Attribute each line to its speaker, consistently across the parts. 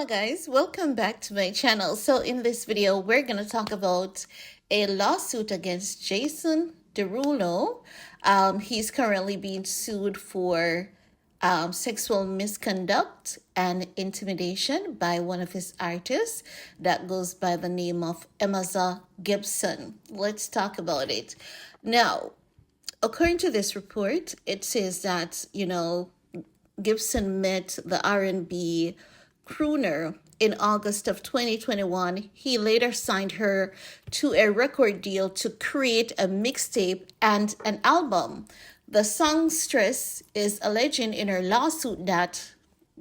Speaker 1: Hello guys, welcome back to my channel. So in this video, we're going to talk about a lawsuit against Jason Derulo. He's currently being sued for sexual misconduct and intimidation by one of his artists that goes by the name of Emaza Gibson. Let's talk about it. Now, according to this report, it says that, Gibson met the R&B crooner in August of 2021. He later signed her to a record deal to create a mixtape and an album. The songstress is alleging in her lawsuit that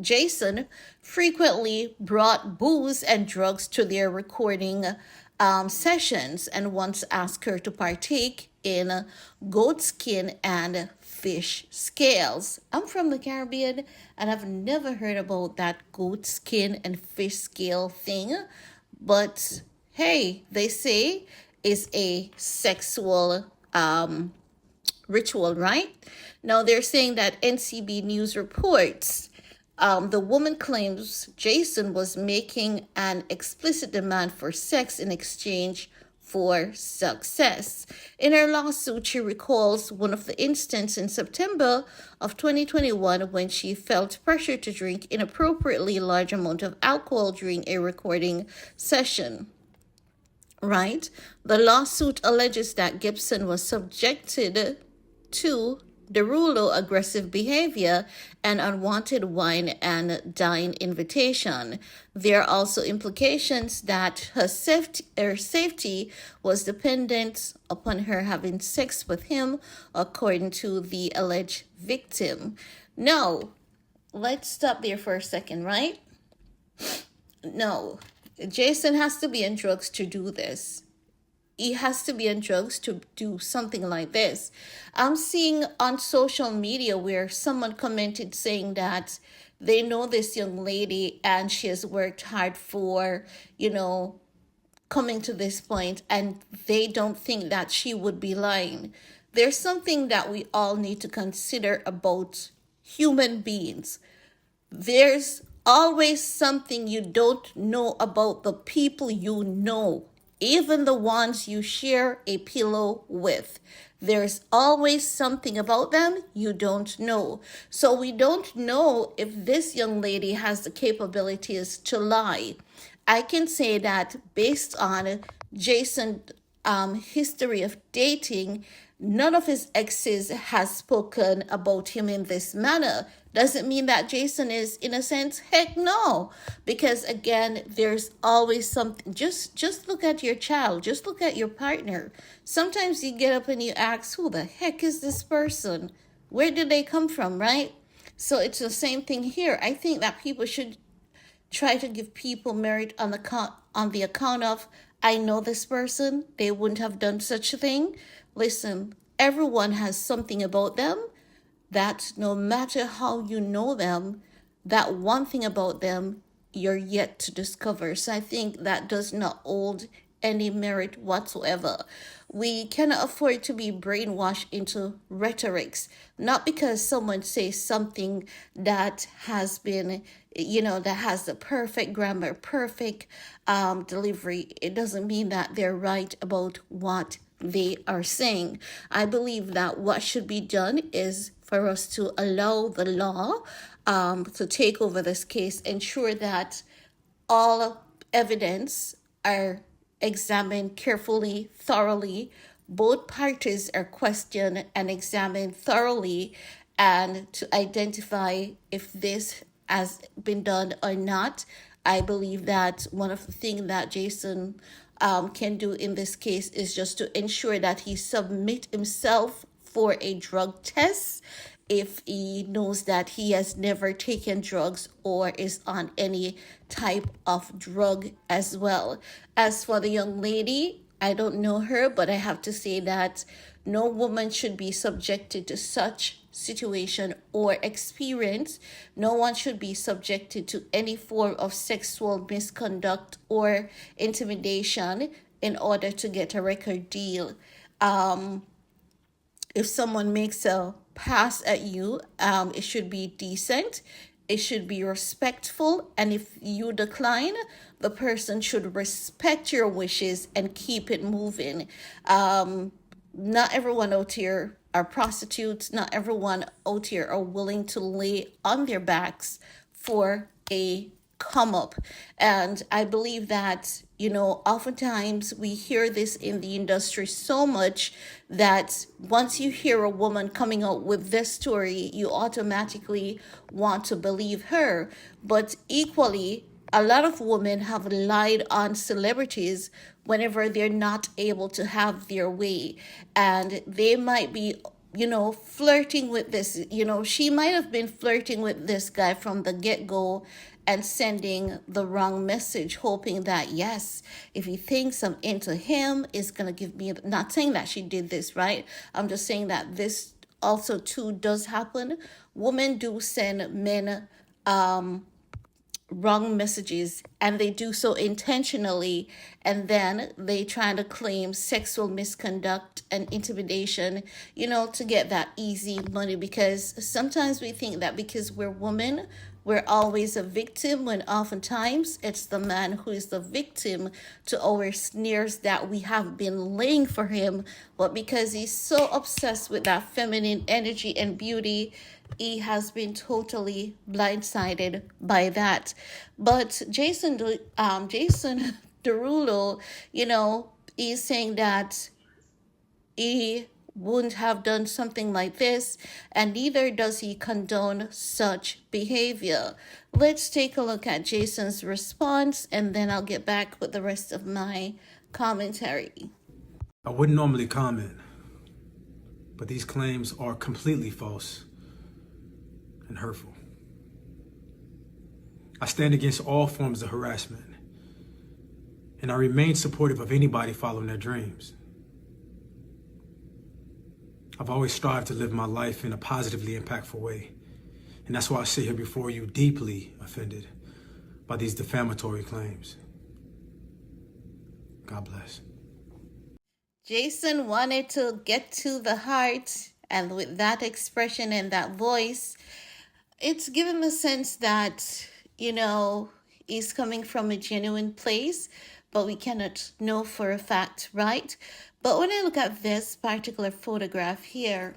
Speaker 1: Jason frequently brought booze and drugs to their recording sessions and once asked her to partake in goat skin and fish scales. I'm from the Caribbean and I've never heard about that goat skin and fish scale thing, but hey, they say it's a sexual ritual, right? Now they're saying that NCB News reports the woman claims Jason was making an explicit demand for sex in exchange for success. In her lawsuit, she recalls one of the instances in September of 2021 when she felt pressure to drink inappropriately large amount of alcohol during a recording session. Right? The lawsuit alleges that Gibson was subjected to Derulo aggressive behavior and unwanted wine and dine invitation. There are also implications that her safety was dependent upon her having sex with him, according to the alleged victim. Now, let's stop there for a second, right? No, Jason has to be on drugs to do this. He has to be on drugs to do something like this. I'm seeing on social media where someone commented saying that they know this young lady and she has worked hard for, coming to this point, and they don't think that she would be lying. There's something that we all need to consider about human beings. There's always something you don't know about the people you know. Even the ones you share a pillow with. There's always something about them you don't know. So we don't know if this young lady has the capabilities to lie. I can say that based on Jason's history of dating, none of his exes has spoken about him in this manner. Doesn't mean that Jason is innocent. Heck no. Because again, there's always something. Just look at your child. Just look at your partner. Sometimes you get up and you ask, who the heck is this person? Where did they come from, right? So it's the same thing here. I think that people should try to give people merit on the account of, I know this person. They wouldn't have done such a thing. Listen, everyone has something about them that no matter how you know them, that one thing about them you're yet to discover. So I think that does not hold any merit whatsoever. We cannot afford to be brainwashed into rhetorics, not because someone says something that has been, that has the perfect grammar, perfect delivery. It doesn't mean that they're right about what they are saying. I believe that what should be done is for us to allow the law to take over this case, ensure that all evidence are examined carefully, thoroughly. Both parties are questioned and examined thoroughly, and to identify if this has been done or not. I believe that one of the things that Jason can do in this case is just to ensure that he submit himself for a drug test if he knows that he has never taken drugs or is on any type of drug as well. As for the young lady, I don't know her, but I have to say that no woman should be subjected to such situation or experience. No one should be subjected to any form of sexual misconduct or intimidation in order to get a record deal. If someone makes a pass at you, it should be decent. it should be respectful, and if you decline, the person should respect your wishes and keep it moving. Not everyone out here are prostitutes. Not everyone out here are willing to lay on their backs for a come up. And I believe that, oftentimes we hear this in the industry so much that once you hear a woman coming out with this story, you automatically want to believe her. But equally, a lot of women have lied on celebrities whenever they're not able to have their way. And they might be, flirting with this. She might have been flirting with this guy from the get go and sending the wrong message, hoping that, yes, if he thinks I'm into him, it's going to give me, not saying that she did this, right? I'm just saying that this also, too, does happen. Women do send men wrong messages, and they do so intentionally, and then they try to claim sexual misconduct and intimidation, to get that easy money, because sometimes we think that because we're women, we're always a victim, when oftentimes it's the man who is the victim to our sneers that we have been laying for him. But because he's so obsessed with that feminine energy and beauty, he has been totally blindsided by that. But Jason Derulo, is saying that he wouldn't have done something like this, and neither does he condone such behavior. Let's take a look at Jason's response, and then I'll get back with the rest of my commentary.
Speaker 2: I wouldn't normally comment, but these claims are completely false and hurtful. I stand against all forms of harassment, and I remain supportive of anybody following their dreams. I've always strived to live my life in a positively impactful way, and that's why I sit here before you deeply offended by these defamatory claims. God bless.
Speaker 1: Jason wanted to get to the heart, and with that expression and that voice, it's given the sense that, he's coming from a genuine place, but we cannot know for a fact, right? But when I look at this particular photograph here,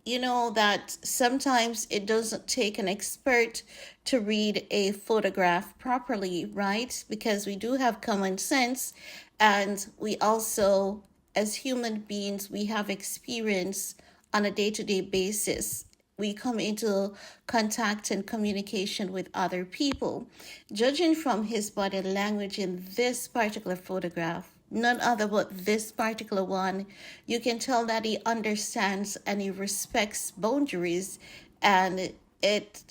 Speaker 1: that sometimes it doesn't take an expert to read a photograph properly, right? Because we do have common sense, and we also, as human beings, we have experience on a day-to-day basis. We come into contact and communication with other people. Judging from his body language in this particular photograph, none other but this particular one, you can tell that he understands and he respects boundaries, and it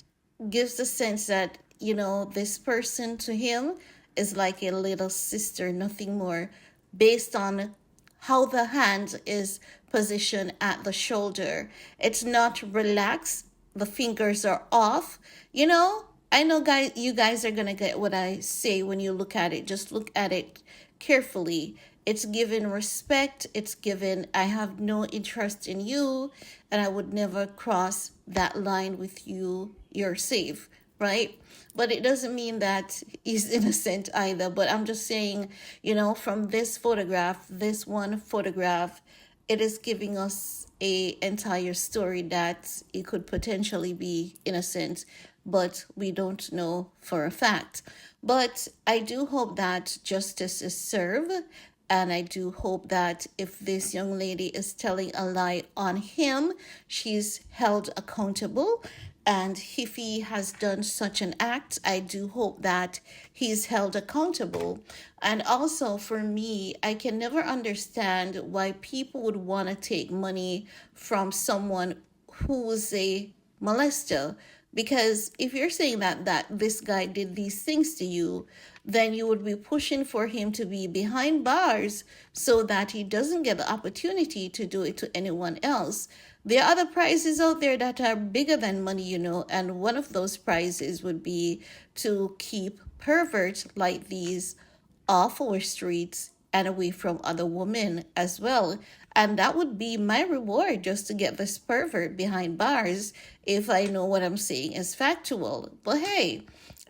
Speaker 1: gives the sense that, this person to him is like a little sister, nothing more, based on how the hand is positioned at the shoulder. It's not relaxed. The fingers are off. I know guys, you guys are gonna get what I say when you look at it. Just look at it carefully. It's given respect. It's given, I have no interest in you, and I would never cross that line with you. You're safe, right? But it doesn't mean that he's innocent either. But I'm just saying, from this photograph, this one photograph, it is giving us a entire story that it could potentially be innocent, but we don't know for a fact. But I do hope that justice is served, and I do hope that if this young lady is telling a lie on him, she's held accountable. And if he has done such an act, I do hope that he's held accountable. And also for me, I can never understand why people would want to take money from someone who's a molester. Because if you're saying that this guy did these things to you, then you would be pushing for him to be behind bars so that he doesn't get the opportunity to do it to anyone else. There are other prizes out there that are bigger than money, and one of those prizes would be to keep perverts like these off our streets and away from other women as well. And that would be my reward, just to get this pervert behind bars, if I know what I'm saying is factual. But hey,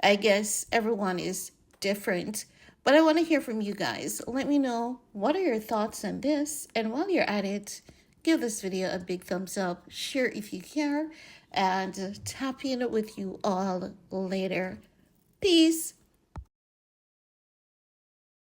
Speaker 1: I guess everyone is different. But I want to hear from you guys. Let me know, what are your thoughts on this? And while you're at it, give this video a big thumbs up, share if you care, and tap in with you all later. Peace.